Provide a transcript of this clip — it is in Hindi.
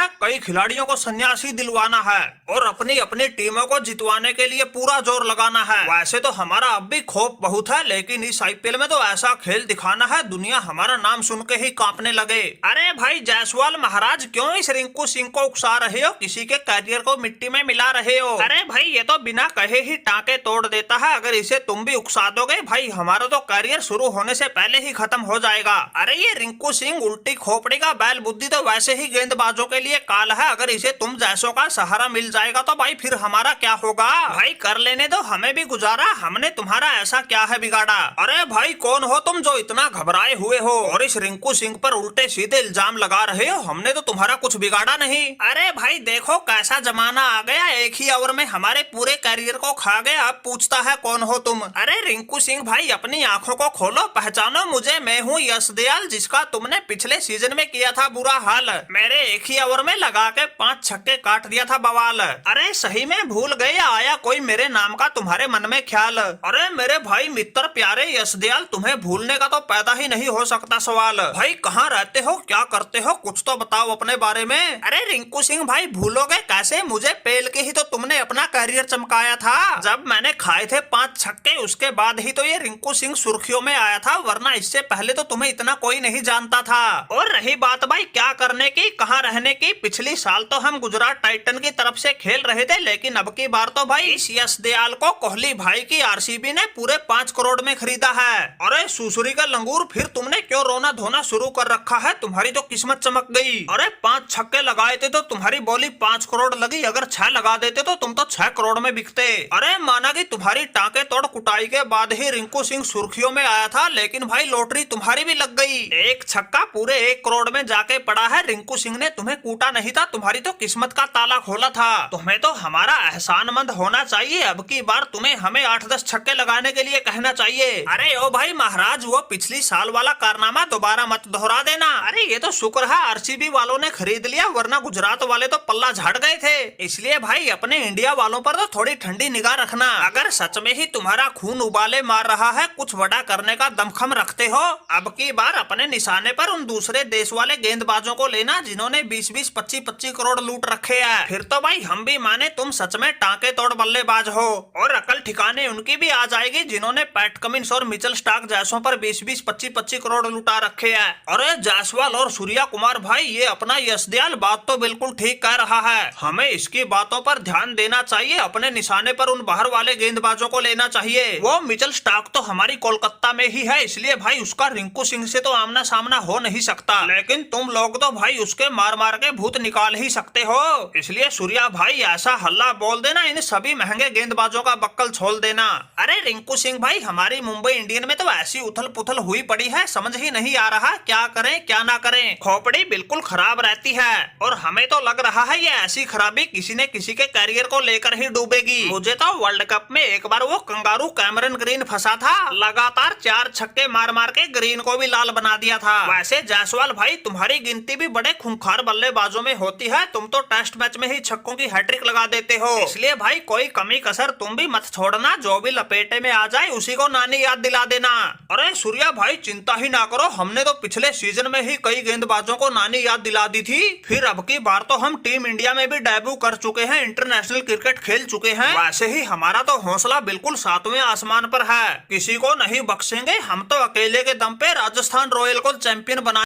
है कई खिलाड़ियों को संन्यासी दिलवाना है और अपनी अपनी टीमों को जितवाने के लिए पूरा जोर लगाना है। वैसे तो हमारा अब भी खौफ बहुत है, लेकिन इस आईपीएल में तो ऐसा खेल दिखाना है दुनिया हमारा नाम सुन के ही कांपने लगे। अरे भाई जायसवाल महाराज, क्यों इस रिंकू सिंह को उकसा रहे हो, किसी के कैरियर को मिट्टी में मिला रहे हो? अरे भाई ये तो बिना कहे ही टांके तोड़ देता है, अगर इसे तुम भी उकसा दोगे भाई हमारा तो कैरियर शुरू होने से पहले ही खत्म हो जाएगा। अरे ये रिंकू सिंह उल्टी खोपड़ी का बैल बुद्धि तो वैसे ही गेंदबाजों के लिए काल है, अगर इसे तुम जैसों का सहारा मिल जाएगा तो भाई फिर हमारा क्या होगा? भाई कर लेने दो, हमें भी गुजारा, हमने तुम्हारा ऐसा क्या है बिगाड़ा? अरे भाई कौन हो तुम जो इतना घबराए हुए हो और इस रिंकू सिंह पर उल्टे सीधे इल्जाम लगा रहे हो? हमने तो तुम्हारा कुछ बिगाड़ा नहीं। अरे भाई देखो कैसा जमाना आ गया, एक ही ओवर में हमारे पूरे कैरियर को खा गए, अब पूछता है कौन हो तुम? अरे रिंकू सिंह भाई अपनी आंखों को खोलो, पहचानो मुझे, मैं हूँ यश दयाल, जिसका तुमने पिछले सीजन में किया था बुरा हाल। मेरे एक ही ओवर में लगा के 5 छक्के काट दिया था बवाल। अरे सही में भूल गए, आया कोई मेरे नाम का तुम्हारे मन में ख्याल? अरे मेरे भाई मित्र प्यारे यश दयाल, तुम्हें भूलने का तो पैदा ही नहीं हो सकता सवाल। भाई कहाँ रहते हो, क्या करते हो, कुछ तो बताओ अपने बारे में। अरे रिंकू सिंह भाई भूलोगे कैसे, मुझे पेल के ही तो तुमने अपना कैरियर चमकाया था। जब मैंने खाए थे 5 छक्के उसके बाद ही तो ये रिंकू सिंह सुर्खियों में आया था, वरना इससे पहले तो तुम्हें इतना कोई नहीं जानता था। और रही बात भाई क्या करने की, कहाँ रहने की, पिछली साल तो हम गुजरात टाइटन की तरफ से खेल रहे थे, लेकिन अब की बार तो भाई इस यश दयाल को कोहली भाई की आरसीबी ने पूरे 5 करोड़ में खरीदा है। अरे सुसुरी का लंगूर, फिर तुमने क्यों रोना धोना शुरू कर रखा है? तुम्हारी तो किस्मत चमक गई। अरे 5 छक्के लगाए थे तो तुम्हारी बोली 5 करोड़ लगी, अगर 6 लगा देते तो तुम तो 6 करोड़ में बिकते। अरे माना कि तुम्हारी टांके तोड़ कुटाई के बाद ही रिंकू सिंह सुर्खियों में आया था, लेकिन भाई लॉटरी तुम्हारी भी लग गई। एक छक्का पूरे 1 करोड़ में जाके पड़ा है, रिंकू सिंह ने तुम्हें कूटा नहीं था, तुम्हारी तो किस्मत का ताला खोला था। तुम्हें तो हमारा एहसानमंद होना चाहिए, अब की बार तुम्हें हमें 8-10 छक्के लगाने के लिए कहना चाहिए। अरे ओ भाई महाराज, वो पिछली साल वाला कारनामा दोबारा मत दोहरा देना। अरे ये तो शुक्र है आरसीबी वालों ने खरीद लिया, वरना गुजरात वाले तो पल्ला झाड़ गए थे। इसलिए भाई अपने इंडिया वालों पर तो थोड़ी ठंडी निगाह रखना, अगर सच में ही तुम्हारा खून उबाले मार रहा है, कुछ बड़ा करने का दमखम रखते हो, अब की बार अपने निशाने पर उन दूसरे देश वाले गेंदबाजों को लेना जिन्होंने 20-20, 25-25 करोड़ लूट रखे हैं। फिर तो भाई हम भी माने तुम सच में टांके तोड़ बल्लेबाज हो, और अकल ठिकाने उनकी भी आ जाएगी जिन्होंने पैट कमिंस और मिचेल स्टार्क जैसों पर 20-20, 25-25 करोड़ लुटा रखे हैं। अरे जायसवाल और सूर्या कुमार भाई, ये अपना यश दयाल बात तो बिल्कुल ठीक कह रहा है, हमें इसकी बातों पर ध्यान देना चाहिए, अपने निशाने पर उन बाहर वाले गेंदबाजों को लेना चाहिए। वो मिचेल स्टार्क तो हमारी कोलकाता में ही है, इसलिए भाई उसका रिंकू सिंह से तो आमना सामना हो नहीं सकता, लेकिन तुम लोग तो भाई उसके मार मार के भूत निकाल ही सकते हो। इसलिए सूर्या भाई ऐसा हल्ला बोल देना, इन सभी महंगे गेंदबाजों का बक्कल छोड़ देना। अरे रिंकू सिंह भाई, हमारी मुंबई इंडियन में तो ऐसी उथल पुथल हुई पड़ी है, समझ ही नहीं आ रहा क्या करें क्या ना करें, खोपड़ी बिल्कुल खराब रहती है, और हमें तो लग रहा है ये ऐसी खराबी किसी न किसी के कैरियर को लेकर ही डूबेगी। मुझे तो वर्ल्ड कप में एक बार वो कंगारू कैमरन ग्रीन फंसा था, लगातार 4 छक्के मार मार के ग्रीन को भी लाल बना दिया था। वैसे जायसवाल भाई तुम्हारी गिनती भी बड़े खूंखार बल्लेबाजों में होती है, तुम तो टेस्ट मैच में ही छक्कों की हैट्रिक लगा देते हो, इसलिए भाई कोई कमी कसर तुम भी मत छोड़ना, जो भी लपेटे में आ जाए उसी को नानी याद दिला देना। अरे सूर्या भाई चिंता ही ना करो, हमने तो पिछले सीजन में ही कई गेंदबाजों को नानी याद दिला दी थी, फिर अब की बार तो हम टीम इंडिया में भी डेब्यू कर चुके हैं, इंटरनेशनल क्रिकेट खेल चुके हैं, वैसे ही हमारा तो हौसला बिल्कुल 7वें आसमान पर है, किसी को नहीं बख्शेंगे, हम तो अकेले के दम पे राजस्थान रॉयल को चैंपियन बना